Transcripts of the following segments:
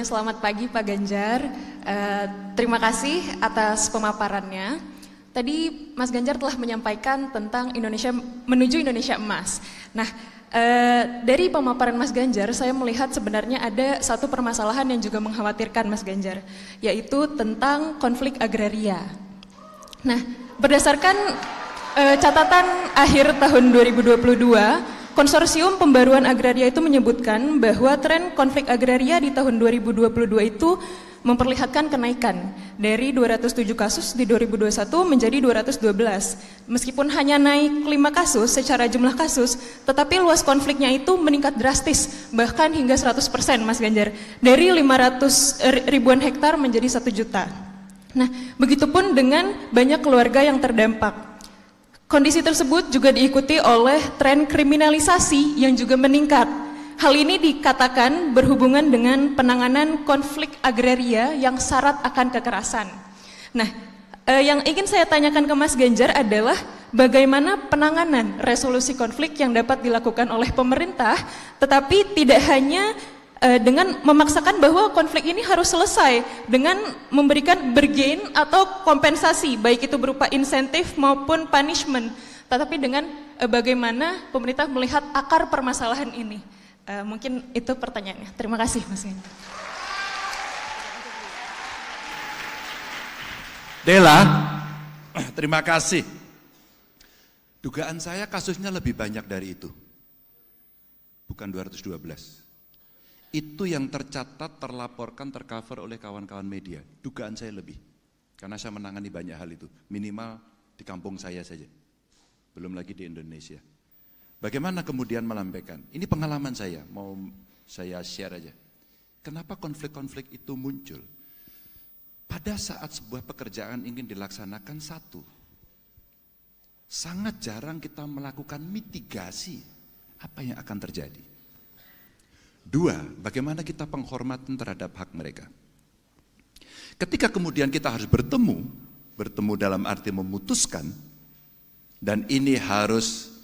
Selamat pagi Pak Ganjar, terima kasih atas pemaparannya. Tadi Mas Ganjar telah menyampaikan tentang Indonesia menuju Indonesia emas. Nah, dari pemaparan Mas Ganjar, saya melihat sebenarnya ada satu permasalahan yang juga mengkhawatirkan Mas Ganjar, yaitu tentang konflik agraria. Nah, berdasarkan catatan akhir tahun 2022, Konsorsium Pembaruan Agraria itu menyebutkan bahwa tren konflik agraria di tahun 2022 itu memperlihatkan kenaikan dari 207 kasus di 2021 menjadi 212. Meskipun hanya naik 5 kasus secara jumlah kasus, tetapi luas konfliknya itu meningkat drastis, bahkan hingga 100% Mas Ganjar. Dari 500 ribuan hektar menjadi 1 juta. Nah, begitupun dengan banyak keluarga yang terdampak. Kondisi tersebut juga diikuti oleh tren kriminalisasi yang juga meningkat. Hal ini dikatakan berhubungan dengan penanganan konflik agraria yang syarat akan kekerasan. Nah, yang ingin saya tanyakan ke Mas Ganjar adalah bagaimana penanganan resolusi konflik yang dapat dilakukan oleh pemerintah, tetapi tidak hanya dengan memaksakan bahwa konflik ini harus selesai dengan memberikan bergain atau kompensasi, baik itu berupa insentif maupun punishment, tetapi dengan bagaimana pemerintah melihat akar permasalahan ini. Mungkin itu pertanyaannya. Terima kasih Mas Ganjar. Dela, terima kasih. Dugaan saya kasusnya lebih banyak dari itu. Bukan 212. Itu yang tercatat, terlaporkan, tercover oleh kawan-kawan media. Dugaan saya lebih. Karena saya menangani banyak hal itu. Minimal di kampung saya saja. Belum lagi di Indonesia. Bagaimana kemudian melampaikan? Ini pengalaman saya, mau saya share aja. Kenapa konflik-konflik itu muncul? Pada saat sebuah pekerjaan ingin dilaksanakan satu, sangat jarang kita melakukan mitigasi apa yang akan terjadi. Dua, bagaimana kita penghormatan terhadap hak mereka. Ketika kemudian kita harus bertemu dalam arti memutuskan, dan ini harus,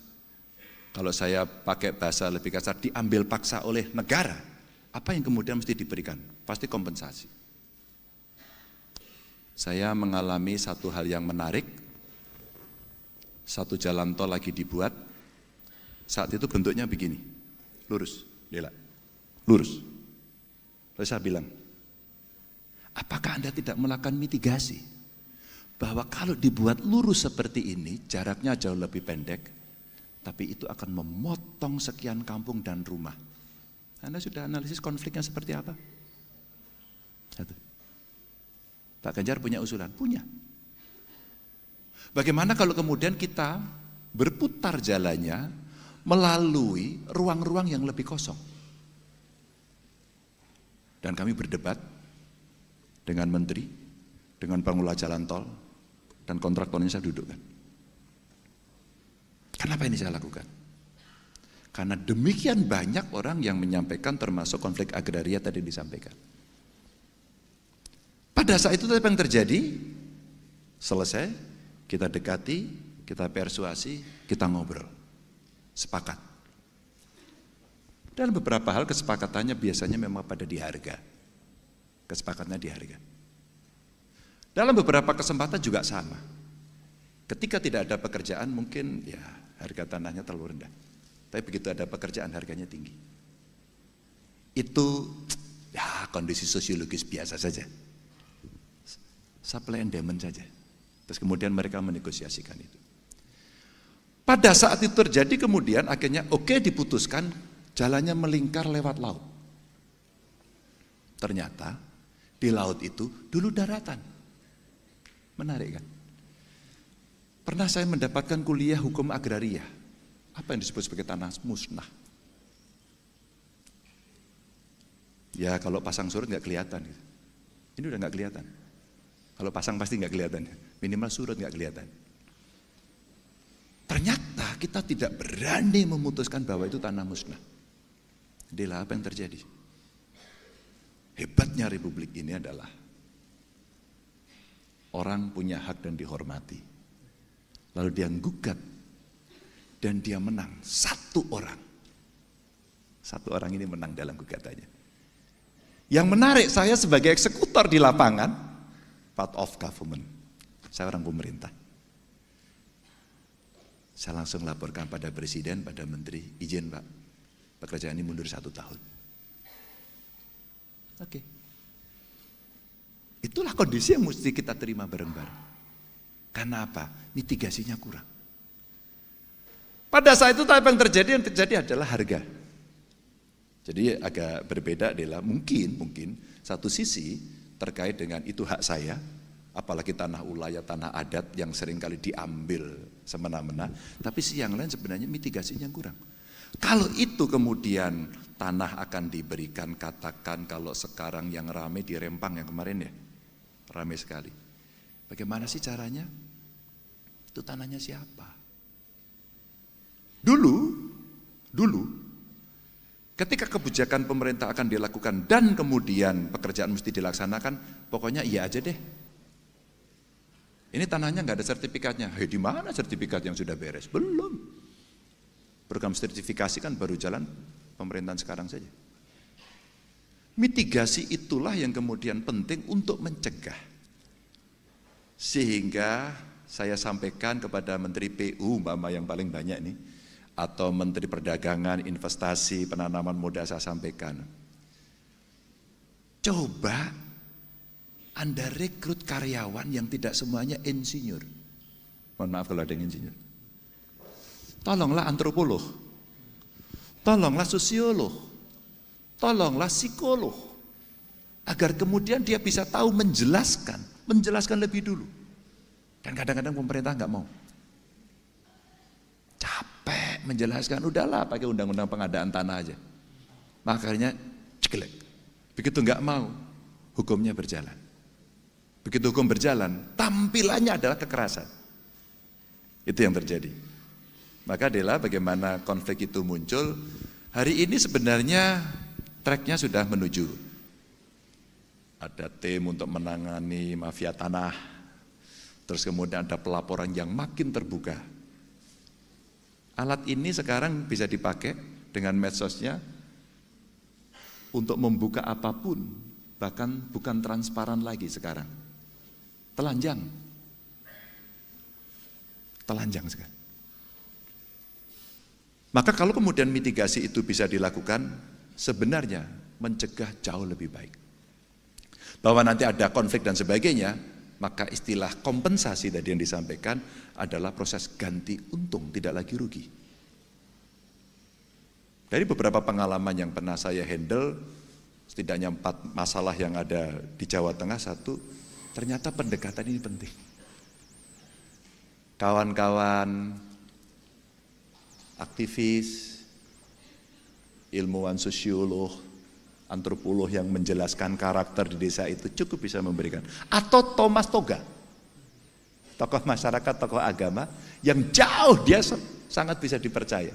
kalau saya pakai bahasa lebih kasar, diambil paksa oleh negara, apa yang kemudian mesti diberikan? Pasti kompensasi. Saya mengalami satu hal yang menarik, satu jalan tol lagi dibuat, saat itu bentuknya begini, lurus, Dela. Lurus. Lalu saya bilang, apakah Anda tidak melakukan mitigasi? Bahwa kalau dibuat lurus seperti ini, jaraknya jauh lebih pendek, tapi itu akan memotong sekian kampung dan rumah. Anda sudah analisis konfliknya seperti apa? Satu. Pak Ganjar punya usulan? Punya. Bagaimana kalau kemudian kita berputar jalannya melalui ruang-ruang yang lebih kosong? Dan kami berdebat dengan menteri, dengan pengelola jalan tol, dan kontraktornya saya dudukkan. Kenapa ini saya lakukan? Karena demikian banyak orang yang menyampaikan, termasuk konflik agraria tadi disampaikan. Pada saat itu apa yang terjadi? Selesai, kita dekati, kita persuasi, kita ngobrol, sepakat. Dan beberapa hal kesepakatannya biasanya memang pada di harga. Kesepakatannya di harga. Dalam beberapa kesempatan juga sama. Ketika tidak ada pekerjaan mungkin ya harga tanahnya terlalu rendah. Tapi begitu ada pekerjaan harganya tinggi. Itu ya kondisi sosiologis biasa saja. Supply and demand saja. Terus kemudian mereka menegosiasikan itu. Pada saat itu terjadi kemudian akhirnya oke, diputuskan jalannya melingkar lewat laut. Ternyata di laut itu dulu daratan. Menarik kan? Pernah saya mendapatkan kuliah hukum agraria. Apa yang disebut sebagai tanah musnah? Ya kalau pasang surut nggak kelihatan. Ini udah nggak kelihatan. Kalau pasang pasti nggak kelihatan. Minimal surut nggak kelihatan. Ternyata kita tidak berani memutuskan bahwa itu tanah musnah. Adalah apa yang terjadi? Hebatnya republik ini adalah orang punya hak dan dihormati. Lalu dia gugat dan dia menang. Satu orang ini menang dalam gugatannya. Yang menarik, saya sebagai eksekutor di lapangan, part of government, saya orang pemerintah. Saya langsung laporkan pada presiden, pada menteri, izin Pak, pekerjaan ini mundur 1 tahun. Oke. Itulah kondisi yang mesti kita terima bareng-bareng. Karena apa? Mitigasinya kurang. Pada saat itu apa yang terjadi adalah harga. Jadi agak berbeda adalah mungkin satu sisi terkait dengan itu hak saya, apalagi tanah ulayat, tanah adat yang seringkali diambil semena-mena, tapi sisi yang lain sebenarnya mitigasinya kurang. Kalau itu kemudian tanah akan diberikan, katakan kalau sekarang yang ramai di Rempang yang kemarin ya, ramai sekali. Bagaimana sih caranya? Itu tanahnya siapa? Dulu, ketika kebijakan pemerintah akan dilakukan dan kemudian pekerjaan mesti dilaksanakan, pokoknya iya aja deh. Ini tanahnya nggak ada sertifikatnya. Di mana sertifikat yang sudah beres? Belum. Program sertifikasi kan baru jalan pemerintahan sekarang saja. Mitigasi itulah yang kemudian penting untuk mencegah. Sehingga saya sampaikan kepada Menteri PU, Mbak yang paling banyak ini, atau Menteri Perdagangan, Investasi, Penanaman Modal saya sampaikan. Coba Anda rekrut karyawan yang tidak semuanya insinyur. Mohon maaf kalau ada yang insinyur. Tolonglah antropolog, tolonglah sosiolog, tolonglah psikolog, agar kemudian dia bisa tahu menjelaskan lebih dulu. Dan kadang-kadang pemerintah nggak mau, capek menjelaskan, udahlah pakai undang-undang pengadaan tanah aja. Makanya ceklek, begitu nggak mau, hukumnya berjalan. Begitu hukum berjalan, tampilannya adalah kekerasan. Itu yang terjadi. Maka adalah bagaimana konflik itu muncul. Hari ini sebenarnya tracknya sudah menuju. Ada tim untuk menangani mafia tanah. Terus kemudian ada pelaporan yang makin terbuka. Alat ini sekarang bisa dipakai dengan medsosnya untuk membuka apapun. Bahkan bukan transparan lagi sekarang. Telanjang sekarang. Maka kalau kemudian mitigasi itu bisa dilakukan, sebenarnya mencegah jauh lebih baik. Bahwa nanti ada konflik dan sebagainya, maka istilah kompensasi tadi yang disampaikan adalah proses ganti untung, tidak lagi rugi. Dari beberapa pengalaman yang pernah saya handle, setidaknya 4 masalah yang ada di Jawa Tengah, 1, ternyata pendekatan ini penting. Kawan-kawan aktivis, ilmuwan sosiolog, antropolog yang menjelaskan karakter di desa itu cukup bisa memberikan. Atau Thomas Toga, tokoh masyarakat, tokoh agama yang jauh dia sangat bisa dipercaya.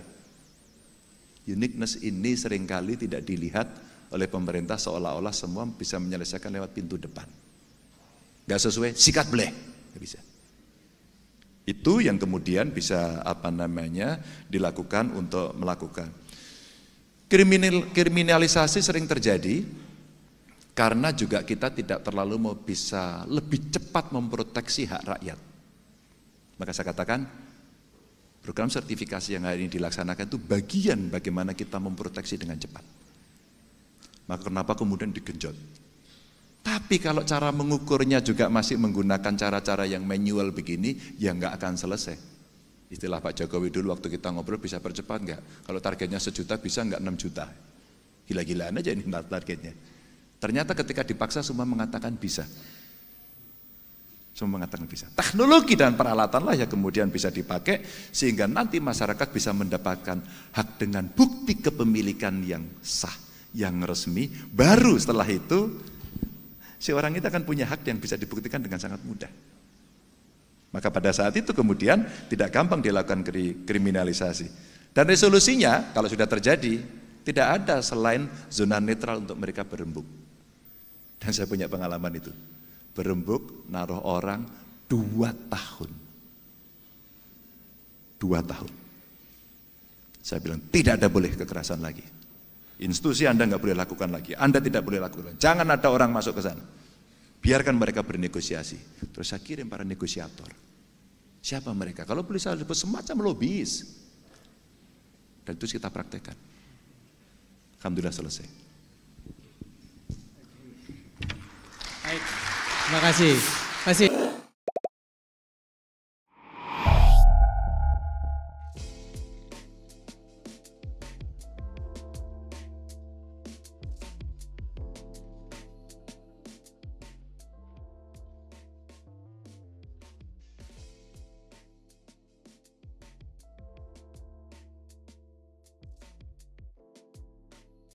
Uniqueness ini seringkali tidak dilihat oleh pemerintah, seolah-olah semua bisa menyelesaikan lewat pintu depan. Gak sesuai, sikat bleh, gak bisa. Itu yang kemudian bisa dilakukan untuk melakukan. Kriminalisasi sering terjadi karena juga kita tidak terlalu mau bisa lebih cepat memproteksi hak rakyat. Maka saya katakan program sertifikasi yang hari ini dilaksanakan itu bagian bagaimana kita memproteksi dengan cepat. Maka kenapa kemudian digenjot? Tapi kalau cara mengukurnya juga masih menggunakan cara-cara yang manual begini, ya nggak akan selesai. Istilah Pak Jokowi dulu waktu kita ngobrol, bisa percepat nggak? Kalau targetnya 1 juta bisa nggak 6 juta? Gila-gilaan aja ini targetnya. Ternyata ketika dipaksa semua mengatakan bisa. Semua mengatakan bisa. Teknologi dan peralatanlah yang kemudian bisa dipakai sehingga nanti masyarakat bisa mendapatkan hak dengan bukti kepemilikan yang sah, yang resmi. Baru setelah itu si orang itu akan punya hak yang bisa dibuktikan dengan sangat mudah. Maka pada saat itu kemudian tidak gampang dilakukan kriminalisasi. Dan resolusinya kalau sudah terjadi, tidak ada selain zona netral untuk mereka berembuk. Dan saya punya pengalaman itu. Berembuk, naruh orang 2 tahun. 2 tahun. Saya bilang tidak ada boleh kekerasan lagi. Institusi Anda nggak boleh lakukan lagi, Anda tidak boleh lakukan. Jangan ada orang masuk ke sana. Biarkan mereka bernegosiasi. Terus saya kirim para negosiator. Siapa mereka? Kalau boleh saya sebut semacam lobis. Dan itu kita praktekkan. Alhamdulillah selesai. Baik, terima kasih.